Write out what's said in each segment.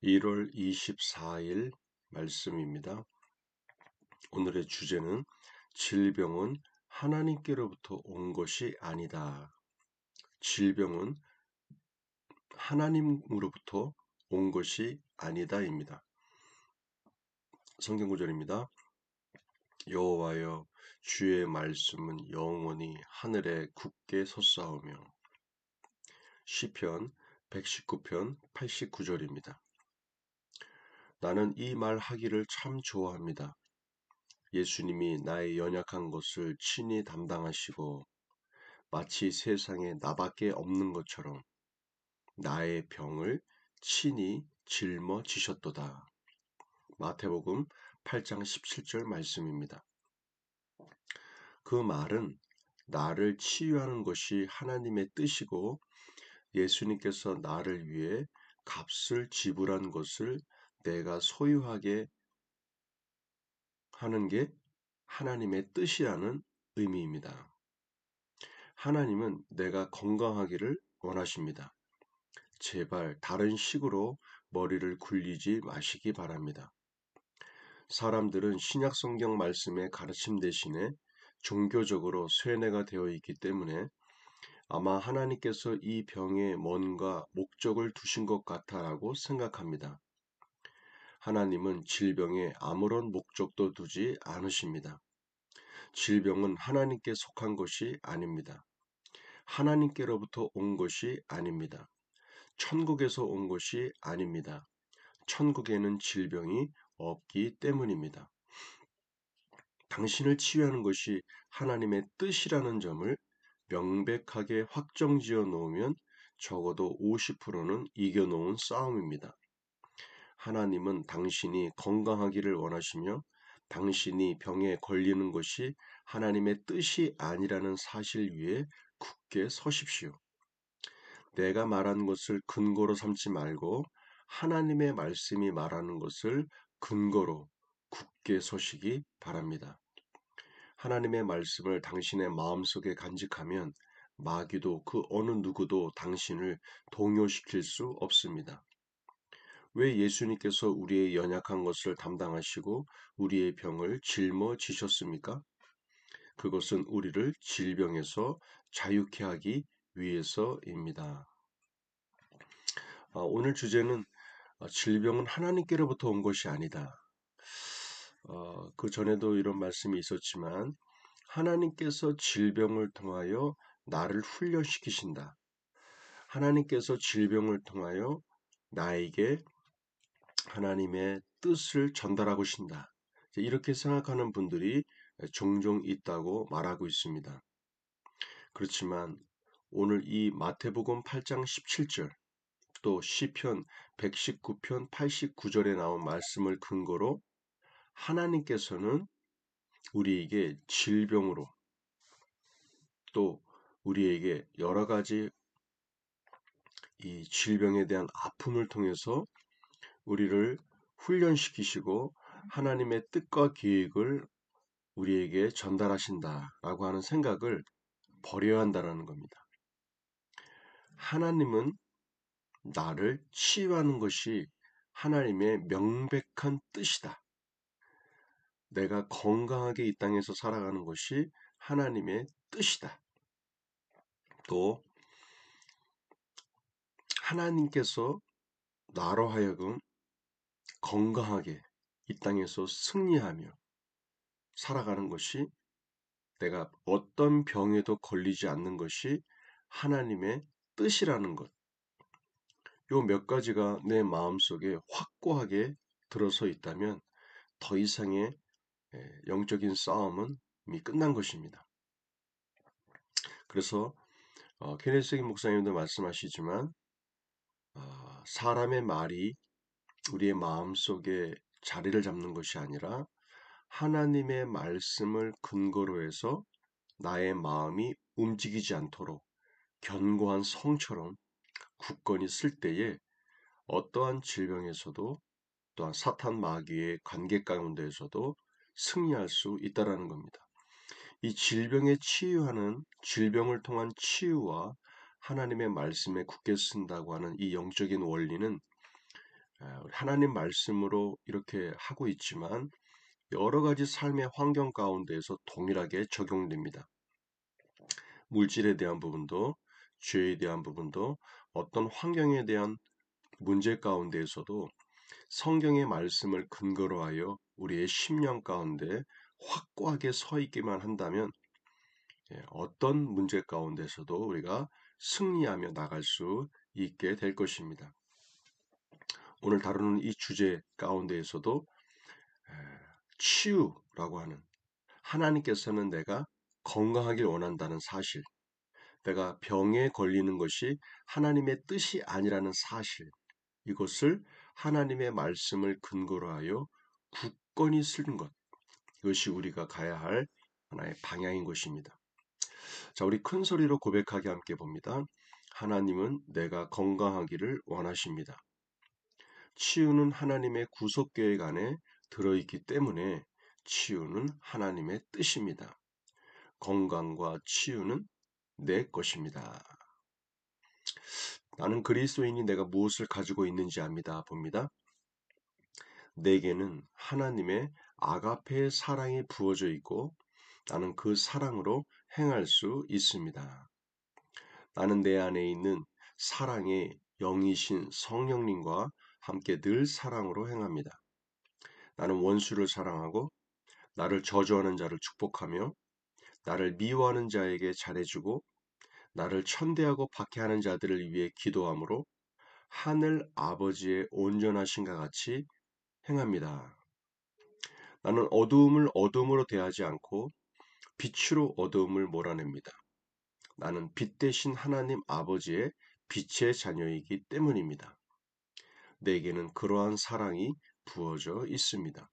1월 24일 말씀입니다. 오늘의 주제는 질병은 하나님께로부터 온 것이 아니다. 질병은 하나님으로부터 온 것이 아니다입니다. 성경 구절입니다. 여호와여 주의 말씀은 영원히 하늘에 굳게 솟사오며. 시편 119편 89절입니다. 나는 이 말 하기를 참 좋아합니다. 예수님이 나의 연약한 것을 친히 담당하시고 마치 세상에 나밖에 없는 것처럼 나의 병을 친히 짊어지셨도다. 마태복음 8장 17절 말씀입니다. 그 말은 나를 치유하는 것이 하나님의 뜻이고 예수님께서 나를 위해 값을 지불한 것을 내가 소유하게 하는 게 하나님의 뜻이라는 의미입니다. 하나님은 내가 건강하기를 원하십니다. 제발 다른 식으로 머리를 굴리지 마시기 바랍니다. 사람들은 신약 성경 말씀의 가르침 대신에 종교적으로 쇠뇌가 되어 있기 때문에 아마 하나님께서 이 병에 뭔가 목적을 두신 것 같아라고 생각합니다. 하나님은 질병에 아무런 목적도 두지 않으십니다. 질병은 하나님께 속한 것이 아닙니다. 하나님께로부터 온 것이 아닙니다. 천국에서 온 것이 아닙니다. 천국에는 질병이 없기 때문입니다. 당신을 치유하는 것이 하나님의 뜻이라는 점을 명백하게 확정지어 놓으면 적어도 50%는 이겨놓은 싸움입니다. 하나님은 당신이 건강하기를 원하시며 당신이 병에 걸리는 것이 하나님의 뜻이 아니라는 사실 위에 굳게 서십시오. 내가 말하는 것을 근거로 삼지 말고 하나님의 말씀이 말하는 것을 근거로 굳게 서시기 바랍니다. 하나님의 말씀을 당신의 마음속에 간직하면 마귀도 그 어느 누구도 당신을 동요시킬 수 없습니다. 왜 예수님께서 우리의 연약한 것을 담당하시고 우리의 병을 짊어지셨습니까? 그것은 우리를 질병에서 자유케 하기 위해서입니다. 오늘 주제는 질병은 하나님께로부터 온 것이 아니다. 그 전에도 이런 말씀이 있었지만 하나님께서 질병을 통하여 나를 훈련시키신다. 하나님께서 질병을 통하여 나에게 하나님의 뜻을 전달하고 신다. 이렇게 생각하는 분들이 종종 있다고 말하고 있습니다. 그렇지만 오늘 이 마태복음 8장 17절 또 시편 119편 89절에 나온 말씀을 근거로 하나님께서는 우리에게 질병으로 또 우리에게 여러 가지 이 질병에 대한 아픔을 통해서 우리를 훈련시키시고 하나님의 뜻과 계획을 우리에게 전달하신다라고 하는 생각을 버려야 한다는 겁니다. 하나님은 나를 치유하는 것이 하나님의 명백한 뜻이다. 내가 건강하게 이 땅에서 살아가는 것이 하나님의 뜻이다. 또 하나님께서 나로 하여금 건강하게 이 땅에서 승리하며 살아가는 것이 내가 어떤 병에도 걸리지 않는 것이 하나님의 뜻이라는 것. 요 몇 가지가 내 마음속에 확고하게 들어서 있다면 더 이상의 영적인 싸움은 이미 끝난 것입니다. 그래서 케네스 목사님도 말씀하시지만 사람의 말이 우리의 마음속에 자리를 잡는 것이 아니라 하나님의 말씀을 근거로 해서 나의 마음이 움직이지 않도록 견고한 성처럼 굳건히 쓸 때에 어떠한 질병에서도 또한 사탄 마귀의 관계 가운데에서도 승리할 수 있다라는 겁니다. 이 질병에 치유하는 질병을 통한 치유와 하나님의 말씀에 굳게 쓴다고 하는 이 영적인 원리는 하나님 말씀으로 이렇게 하고 있지만 여러 가지 삶의 환경 가운데에서 동일하게 적용됩니다. 물질에 대한 부분도, 죄에 대한 부분도, 어떤 환경에 대한 문제 가운데에서도 성경의 말씀을 근거로 하여 우리의 심령 가운데 확고하게 서 있기만 한다면 어떤 문제 가운데서도 우리가 승리하며 나갈 수 있게 될 것입니다. 오늘 다루는 이 주제 가운데에서도 치유라고 하는, 하나님께서는 내가 건강하길 원한다는 사실, 내가 병에 걸리는 것이 하나님의 뜻이 아니라는 사실, 이것을 하나님의 말씀을 근거로 하여 굳건히 쓰는 것, 이것이 우리가 가야 할 하나의 방향인 것입니다. 자, 우리 큰 소리로 고백하게 함께 봅니다. 하나님은 내가 건강하기를 원하십니다. 치유는 하나님의 구속 계획 안에 들어있기 때문에 치유는 하나님의 뜻입니다. 건강과 치유는 내 것입니다. 나는 그리스도인이 내가 무엇을 가지고 있는지 압니다. 봅니다. 내게는 하나님의 아가페의 사랑이 부어져 있고 나는 그 사랑으로 행할 수 있습니다. 나는 내 안에 있는 사랑의 영이신 성령님과 함께 늘 사랑으로 행합니다. 나는 원수를 사랑하고 나를 저주하는 자를 축복하며 나를 미워하는 자에게 잘해주고 나를 천대하고 박해하는 자들을 위해 기도함으로 하늘 아버지의 온전하신가 같이 행합니다. 나는 어두움을 어둠으로 대하지 않고 빛으로 어두움을 몰아냅니다. 나는 빛 대신 하나님 아버지의 빛의 자녀이기 때문입니다. 내게는 그러한 사랑이 부어져 있습니다.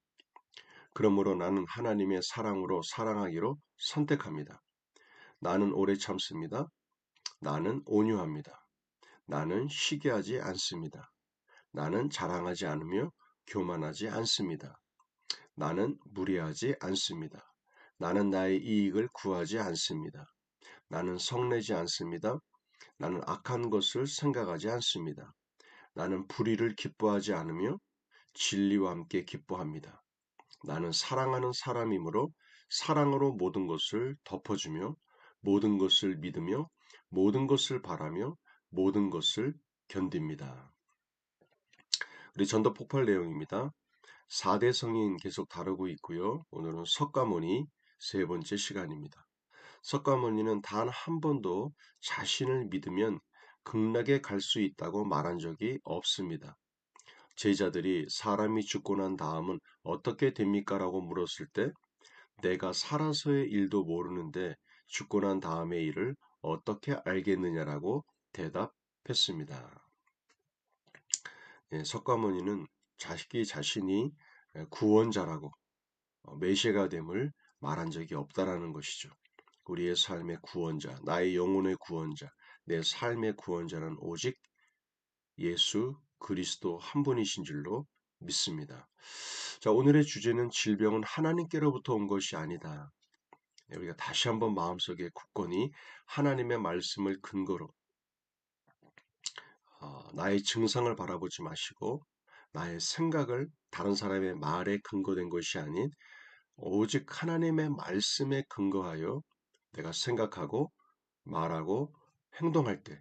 그러므로 나는 하나님의 사랑으로 사랑하기로 선택합니다. 나는 오래 참습니다. 나는 온유합니다. 나는 시기하지 않습니다. 나는 자랑하지 않으며 교만하지 않습니다. 나는 무례하지 않습니다. 나는 나의 이익을 구하지 않습니다. 나는 성내지 않습니다. 나는 악한 것을 생각하지 않습니다. 나는 불의를 기뻐하지 않으며 진리와 함께 기뻐합니다. 나는 사랑하는 사람이므로 사랑으로 모든 것을 덮어주며 모든 것을 믿으며 모든 것을 바라며 모든 것을 견딥니다. 우리 전도 폭발 내용입니다. 4대 성인 계속 다루고 있고요. 오늘은 석가모니 세 번째 시간입니다. 석가모니는 단 한 번도 자신을 믿으면 극락에 갈 수 있다고 말한 적이 없습니다. 제자들이 사람이 죽고 난 다음은 어떻게 됩니까? 라고 물었을 때 내가 살아서의 일도 모르는데 죽고 난 다음의 일을 어떻게 알겠느냐라고 대답했습니다. 석가모니는 자신이 구원자라고 메시아가 됨을 말한 적이 없다라는 것이죠. 우리의 삶의 구원자, 나의 영혼의 구원자, 내 삶의 구원자는 오직 예수 그리스도 한 분이신 줄로 믿습니다. 자, 오늘의 주제는 질병은 하나님께로부터 온 것이 아니다. 우리가 다시 한번 마음속에 굳건히 하나님의 말씀을 근거로 나의 증상을 바라보지 마시고 나의 생각을 다른 사람의 말에 근거된 것이 아닌 오직 하나님의 말씀에 근거하여 내가 생각하고 말하고 행동할 때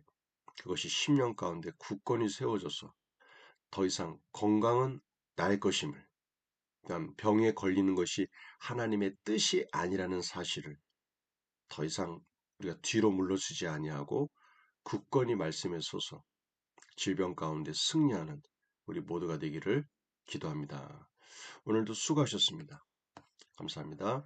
그것이 심령 가운데 굳건히 세워져서 더 이상 건강은 나의 것임을, 그다음 병에 걸리는 것이 하나님의 뜻이 아니라는 사실을 더 이상 우리가 뒤로 물러서지 아니하고 굳건히 말씀에 서서 질병 가운데 승리하는 우리 모두가 되기를 기도합니다. 오늘도 수고하셨습니다. 감사합니다.